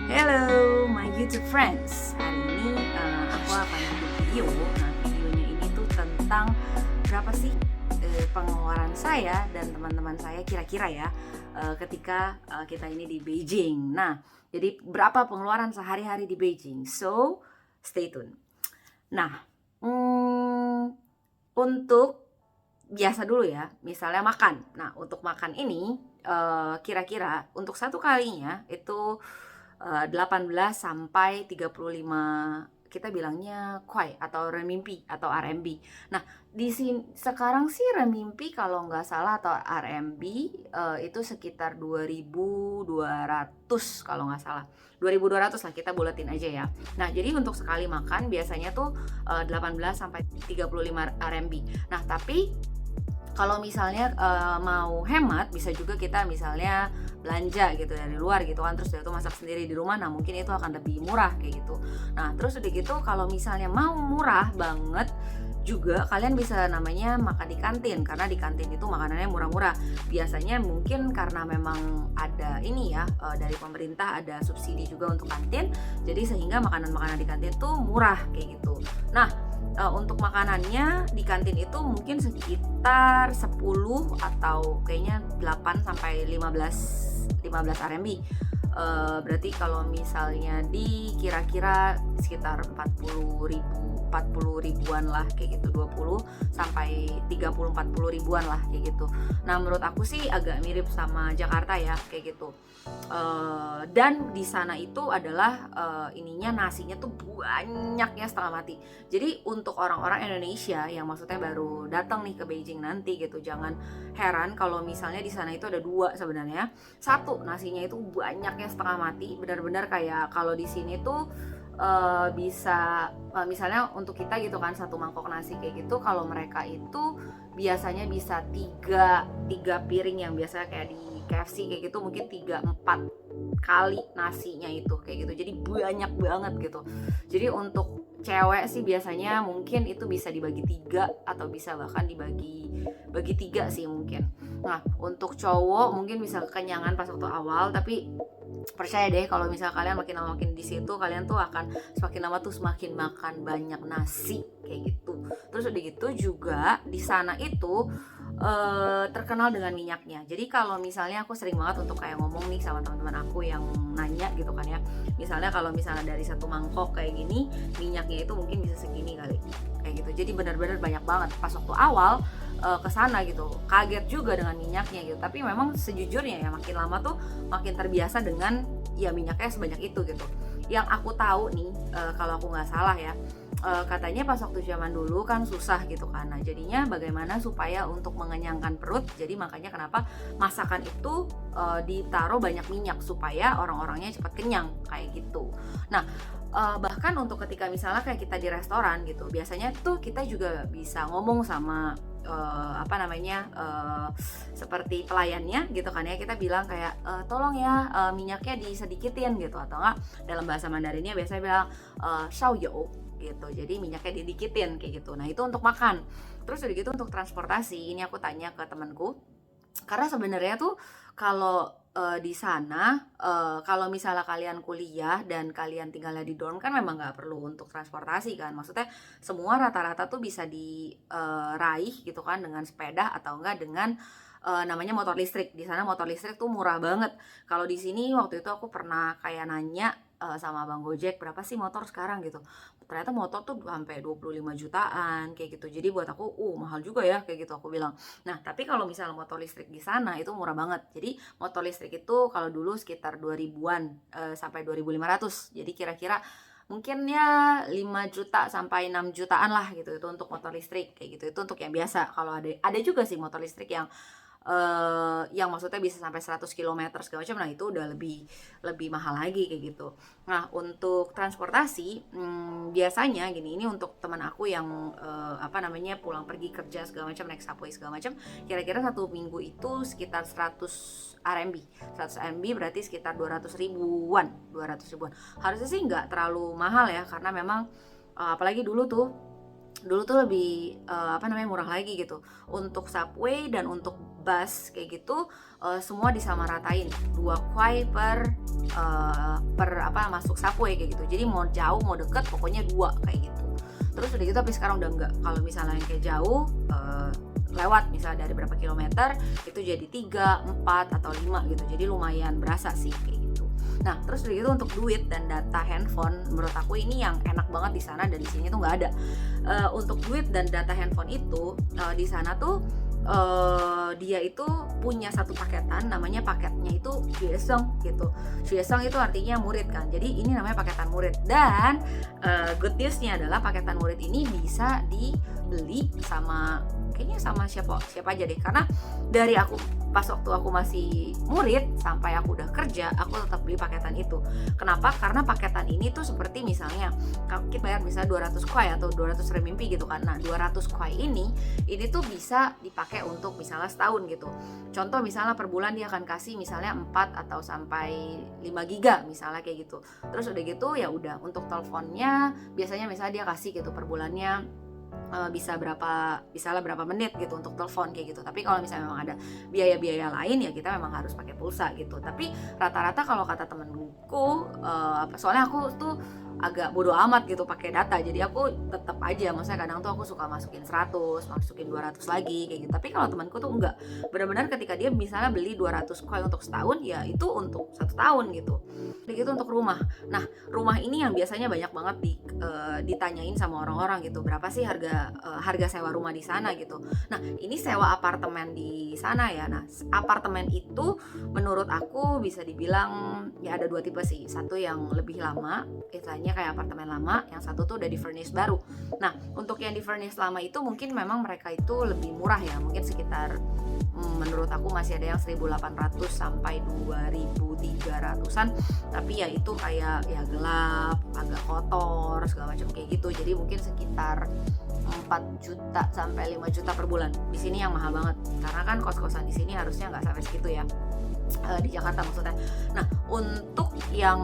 Hello, my YouTube friends. Hari ini aku akan bikin video. Nah, videonya ini tuh tentang berapa sih pengeluaran saya dan teman-teman saya kira-kira ya ketika kita ini di Beijing. Nah, jadi berapa pengeluaran sehari-hari di Beijing? So, stay tune. Nah, untuk biasa dulu ya, misalnya makan. Nah, untuk makan ini kira-kira untuk satu kalinya itu 18 sampai 35, kita bilangnya kuai atau renminbi atau RMB. Nah, di sini sekarang sih renminbi kalau nggak salah atau RMB itu sekitar 2.200 kalau nggak salah. 2.200 lah, kita buletin aja ya. Nah, jadi untuk sekali makan biasanya tuh 18 sampai 35 RMB. Nah, tapi kalau misalnya mau hemat, bisa juga kita misalnya belanja gitu dari luar gitu kan, terus itu masak sendiri di rumah. Nah, mungkin itu akan lebih murah kayak gitu. Nah, terus udah gitu kalau misalnya mau murah banget juga, kalian bisa namanya makan di kantin, karena di kantin itu makanannya murah-murah. Biasanya mungkin karena memang ada ini ya, dari pemerintah ada subsidi juga untuk kantin, jadi sehingga makanan-makanan di kantin tuh murah kayak gitu. Nah, untuk makanannya di kantin itu mungkin sekitar 10 atau kayaknya 8 sampai 15 RMB. Berarti kalau misalnya di kira-kira sekitar 40 ribuan lah kayak gitu, 20 sampai 30-40 ribuan lah kayak gitu. Nah, menurut aku sih agak mirip sama Jakarta ya kayak gitu. Dan di sana itu adalah ininya nasinya tuh banyak ya setengah mati. Jadi untuk orang-orang Indonesia yang maksudnya baru datang nih ke Beijing nanti gitu, jangan heran kalau misalnya di sana itu ada dua sebenarnya. Satu, nasinya itu banyaknya setengah mati, benar-benar kayak kalau di sini tuh bisa misalnya untuk kita gitu kan, satu mangkok nasi kayak gitu, kalau mereka itu biasanya bisa tiga piring yang biasa kayak di KFC kayak gitu, mungkin 3-4 kali nasinya itu kayak gitu, jadi banyak banget gitu. Jadi untuk cewek sih biasanya mungkin itu bisa dibagi tiga atau bisa bahkan bagi tiga sih mungkin. Nah, untuk cowok mungkin bisa kekenyangan pas waktu awal, tapi percaya deh kalau misal kalian makin lama makin di situ, kalian tuh akan semakin lama tuh semakin makan banyak nasi kayak gitu. Terus udah gitu juga di sana itu terkenal dengan minyaknya. Jadi kalau misalnya aku sering banget untuk kayak ngomong nih sama teman-teman aku yang nanya gitu kan ya, misalnya kalau misalnya dari satu mangkok kayak gini, minyaknya itu mungkin bisa segini kali kayak gitu. Jadi benar-benar banyak banget. Pas waktu awal ke sana gitu, kaget juga dengan minyaknya gitu. Tapi memang sejujurnya ya makin lama tuh makin terbiasa dengan ya minyaknya sebanyak itu gitu. Yang aku tahu nih, kalau aku nggak salah ya, katanya pas waktu zaman dulu kan susah gitu kan. Nah, jadinya bagaimana supaya untuk mengenyangkan perut, jadi makanya kenapa masakan itu ditaruh banyak minyak supaya orang-orangnya cepat kenyang kayak gitu. Nah, bahkan untuk ketika misalnya kayak kita di restoran gitu, biasanya tuh kita juga bisa ngomong sama apa namanya, seperti pelayannya gitu kan ya, kita bilang kayak tolong ya minyaknya disedikitin gitu, atau enggak dalam bahasa Mandarinnya biasanya bilang shaoyou gitu, jadi minyaknya didikitin kayak gitu. Nah, itu untuk makan. Terus udah gitu untuk transportasi, ini aku tanya ke temanku, karena sebenarnya tuh kalau di sana kalau misalnya kalian kuliah dan kalian tinggalnya di dorm kan memang nggak perlu untuk transportasi kan, maksudnya semua rata-rata tuh bisa diraih gitu kan dengan sepeda atau enggak dengan namanya motor listrik. Di sana motor listrik tuh murah banget. Kalau di sini waktu itu aku pernah kayak nanya sama Bang Gojek, berapa sih motor sekarang gitu. Ternyata motor tuh sampai 25 jutaan kayak gitu. Jadi buat aku, mahal juga ya kayak gitu aku bilang. Nah, tapi kalau misalnya motor listrik di sana itu murah banget. Jadi motor listrik itu kalau dulu sekitar 2000-an sampai 2500. Jadi kira-kira mungkin ya 5 juta sampai 6 jutaan lah gitu, itu untuk motor listrik kayak gitu. Itu untuk yang biasa. Kalau ada juga sih motor listrik yang maksudnya bisa sampai 100 kilometer segala macam, nah itu udah lebih mahal lagi kayak gitu. Nah, untuk transportasi biasanya gini, ini untuk teman aku yang apa namanya pulang pergi kerja segala macam naik subway segala macam, kira-kira satu minggu itu sekitar 100 RMB. 100 RMB berarti sekitar 200 ribuan. Harusnya sih nggak terlalu mahal ya, karena memang apalagi dulu tuh lebih apa namanya murah lagi gitu. Untuk subway dan untuk bus kayak gitu semua disamaratain 2 kuai per masuk subway kayak gitu. Jadi mau jauh mau deket pokoknya 2 kayak gitu. Terus udah gitu tapi sekarang udah enggak. Kalau misalnya yang kayak jauh lewat misalnya dari berapa kilometer itu jadi 3, 4 atau 5 gitu. Jadi lumayan berasa sih kayak gitu. Nah, terus udah gitu untuk duit dan data handphone, menurut aku ini yang enak banget di sana dan di sini tuh nggak ada. Untuk duit dan data handphone itu di sana tuh dia itu punya satu paketan, namanya paketnya itu Xuesong gitu. Xuesong itu artinya murid kan. Jadi ini namanya paketan murid. Dan good newsnya adalah paketan murid ini bisa dibeli sama kayaknya sama siapa aja deh. Karena dari aku pas waktu aku masih murid sampai aku udah kerja, aku tetap beli paketan itu. Kenapa? Karena paketan ini tuh seperti misalnya kita bayar misalnya 200 kuai atau 200 renminbi gitu kan. Nah, 200 kuai ini tuh bisa dipakai untuk misalnya setahun gitu. Contoh misalnya per bulan dia akan kasih misalnya 4 atau sampai 5 giga misalnya kayak gitu. Terus udah gitu ya udah untuk teleponnya biasanya misalnya dia kasih gitu per bulannya bisa berapa menit gitu untuk telepon kayak gitu. Tapi kalau misalnya memang ada biaya-biaya lain ya kita memang harus pakai pulsa gitu. Tapi rata-rata kalau kata temenku soalnya aku tuh agak bodo amat gitu pakai data, jadi aku tetap aja, maksudnya kadang tuh aku suka masukin 100, masukin 200 lagi kayak gitu. Tapi kalau temanku tuh enggak, benar-benar ketika dia misalnya beli 200 koin untuk setahun ya itu untuk 1 tahun gitu. Jadi gitu untuk rumah. Nah, rumah ini yang biasanya banyak banget ditanyain sama orang-orang gitu, berapa sih harga sewa rumah di sana gitu. Nah, ini sewa apartemen di sana ya. Nah, apartemen itu menurut aku bisa dibilang ya ada 2 tipe sih. Satu yang lebih lama, istilahnya kayak apartemen lama, yang satu tuh udah di furnish baru. Nah, untuk yang di furnish lama itu mungkin memang mereka itu lebih murah ya, mungkin sekitar menurut aku masih ada yang 1.800 sampai 2.300-an, tapi ya itu kayak ya gelap, agak kotor, segala macam kayak gitu. Jadi mungkin sekitar 4 juta sampai 5 juta per bulan. Di sini yang mahal banget, karena kan kos-kosan di sini harusnya nggak sampai segitu ya. Di Jakarta maksudnya. Nah, untuk yang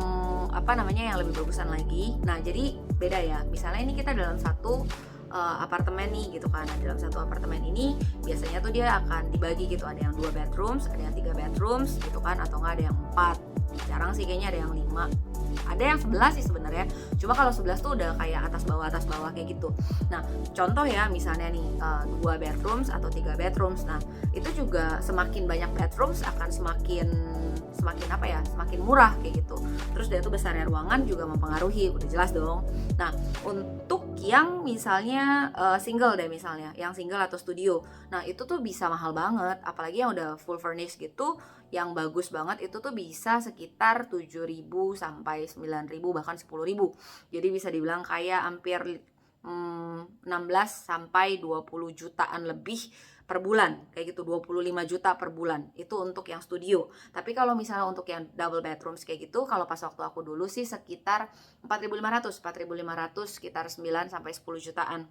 yang lebih bagusan lagi. Nah, jadi beda ya. Misalnya ini kita dalam satu apartemen nih gitu kan. Nah, dalam satu apartemen ini biasanya tuh dia akan dibagi gitu. Ada yang 2 bedrooms, ada yang 3 bedrooms gitu kan, atau enggak ada yang 4. Jarang sih kayaknya ada yang 5. Ada yang 11 sih sebenarnya. Cuma kalau 11 tuh udah kayak atas bawah kayak gitu. Nah, contoh ya misalnya nih 2 bedrooms atau 3 bedrooms. Nah, itu juga semakin banyak bedrooms akan semakin murah kayak gitu. Terus dia tuh besarnya ruangan juga mempengaruhi, udah jelas dong. Nah, untuk yang misalnya single deh misalnya, yang single atau studio. Nah, itu tuh bisa mahal banget, apalagi yang udah full furnished gitu, yang bagus banget itu tuh bisa sekitar 7.000 sampai 9.000 bahkan 10.000. Jadi bisa dibilang kayak hampir 16 sampai 20 jutaan lebih per bulan, kayak gitu, 25 juta per bulan itu untuk yang studio. Tapi kalau misalnya untuk yang double bedrooms kayak gitu, kalau pas waktu aku dulu sih sekitar 4.500 sekitar 9 sampai 10 jutaan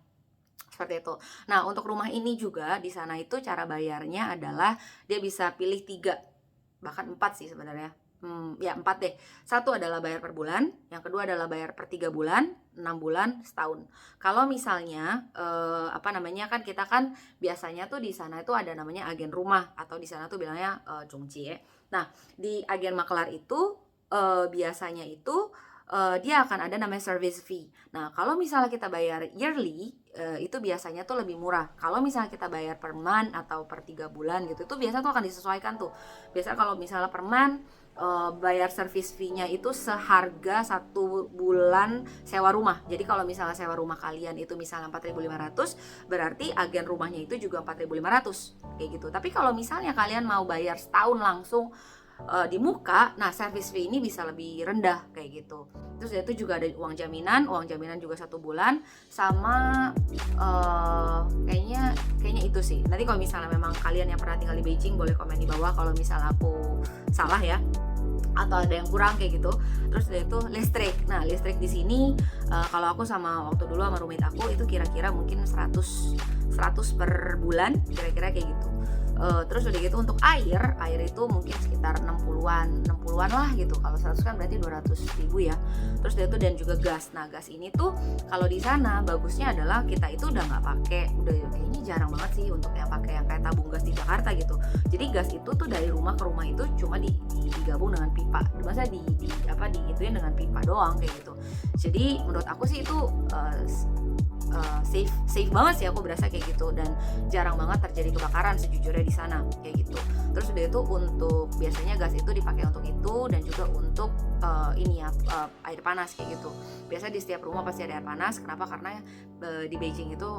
seperti itu. Nah, untuk rumah ini juga di sana itu cara bayarnya adalah dia bisa pilih 3 bahkan 4 sih sebenarnya. 4 deh. Satu adalah bayar per bulan, yang kedua adalah bayar per 3 bulan, 6 bulan, setahun. Kalau misalnya kan kita kan biasanya tuh di sana itu ada namanya agen rumah, atau di sana tuh bilangnya jongcie. Nah, di agen makelar itu biasanya itu dia akan ada namanya service fee. Nah, kalau misalnya kita bayar yearly, itu biasanya tuh lebih murah. Kalau misalnya kita bayar per month atau per 3 bulan gitu, itu biasanya tuh akan disesuaikan tuh. Biasanya kalau misalnya per month bayar service fee-nya itu seharga 1 bulan sewa rumah. Jadi kalau misalnya sewa rumah kalian itu misalnya 4.500, berarti agen rumahnya itu juga 4.500 kayak gitu. Tapi kalau misalnya kalian mau bayar setahun langsung di muka, nah service fee ini bisa lebih rendah kayak gitu. Terus itu juga ada uang jaminan juga 1 bulan, sama kayaknya itu sih. Nanti kalau misalnya memang kalian yang pernah tinggal di Beijing boleh komen di bawah kalau misalnya aku salah ya, atau ada yang kurang kayak gitu. Terus itu listrik. Nah, listrik di sini kalau aku waktu dulu sama roommate aku itu kira-kira mungkin 100 per bulan, kira-kira kayak gitu. Terus udah gitu untuk air itu mungkin sekitar 60-an lah gitu. Kalau 100 kan berarti 200.000 ya. Terus itu dan juga gas. Nah, gas ini tuh kalau di sana bagusnya adalah kita itu udah nggak pakai, udah kayaknya jarang banget sih untuk yang pakai yang kayak tabung gas di Jakarta gitu. Jadi gas itu tuh dari rumah ke rumah itu cuma digabung dengan pipa. Masa disatuin dengan pipa doang kayak gitu. Jadi menurut aku sih itu safe banget sih, aku berasa kayak gitu, dan jarang banget terjadi kebakaran sejujurnya di sana kayak gitu. Terus udah itu untuk biasanya gas itu dipakai untuk itu dan juga untuk air panas kayak gitu. Biasa di setiap rumah pasti ada air panas. Kenapa? Karena di Beijing itu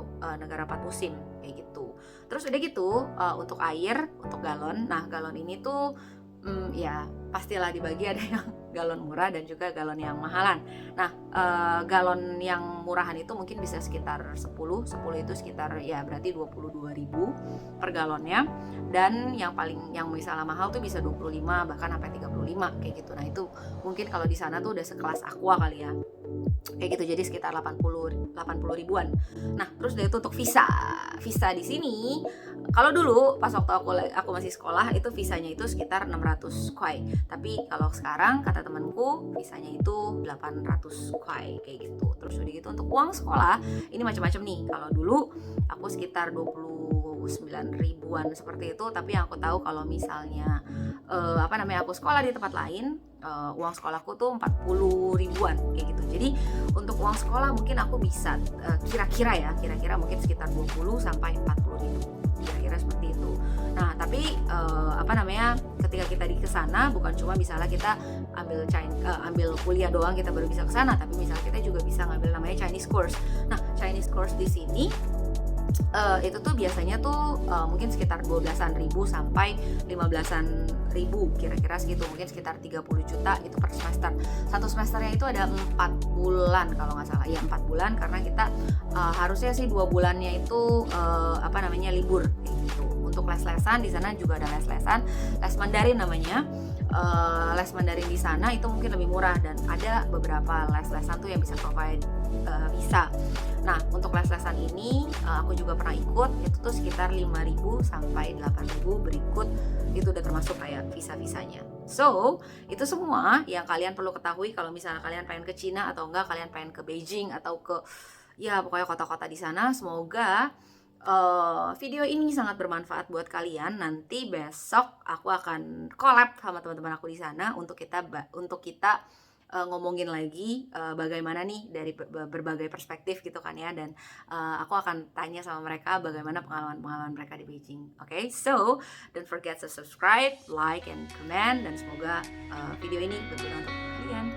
negara 4 musim kayak gitu. Terus udah gitu untuk air, untuk galon. Nah, galon ini tuh ya pastilah dibagi, ada yang galon murah dan juga galon yang mahalan. Nah, galon yang murahan itu mungkin bisa sekitar 10 itu sekitar ya berarti 22.000 per galonnya, dan yang misalnya mahal tuh bisa 25 bahkan sampai 35 kayak gitu. Nah, itu mungkin kalau di sana tuh udah sekelas Aqua kali ya. Kayak gitu, jadi sekitar 80 ribuan. Nah, terus dari itu untuk visa di sini, kalau dulu pas waktu aku masih sekolah itu visanya itu sekitar 600 kuai. Tapi kalau sekarang kata temanku visanya itu 800 kuai kayak gitu. Terus udah gitu untuk uang sekolah ini macam-macam nih. Kalau dulu aku sekitar 29 ribuan seperti itu, tapi yang aku tahu kalau misalnya aku sekolah di tempat lain, uang sekolahku tuh 40 ribuan kayak gitu. Jadi untuk uang sekolah mungkin aku bisa kira-kira mungkin sekitar 20 sampai 40 ribu, kira-kira seperti itu. Nah, tapi ketika kita di kesana bukan cuma misalnya kita ambil kuliah doang kita baru bisa kesana, tapi misalnya kita juga bisa ngambil namanya Chinese course. Nah, Chinese course di sini itu tuh biasanya tuh mungkin sekitar 12-an ribu sampai 15-an ribu, kira-kira segitu, mungkin sekitar 30 juta itu per semester. Satu semesternya itu ada 4 bulan kalau nggak salah, ya 4 bulan, karena kita harusnya sih 2 bulannya itu libur kayak gitu. Untuk les-lesan di sana juga ada les-lesan, les Mandarin namanya. Les Mandarin di sana itu mungkin lebih murah, dan ada beberapa les-lesan tuh yang bisa provide visa. Nah, untuk les-lesan ini aku juga pernah ikut, itu tuh sekitar 5.000 sampai 8.000 berikut, itu udah termasuk kayak visa-visanya. So, itu semua yang kalian perlu ketahui kalau misalnya kalian pengen ke Cina atau enggak kalian pengen ke Beijing atau ke ya pokoknya kota-kota di sana. Semoga video ini sangat bermanfaat buat kalian. Nanti besok aku akan collab sama teman-teman aku di sana untuk kita ngomongin lagi bagaimana nih dari berbagai perspektif gitu kan ya, dan aku akan tanya sama mereka bagaimana pengalaman mereka di Beijing. Okay? So don't forget to subscribe, like, and comment, dan semoga video ini berguna untuk kalian.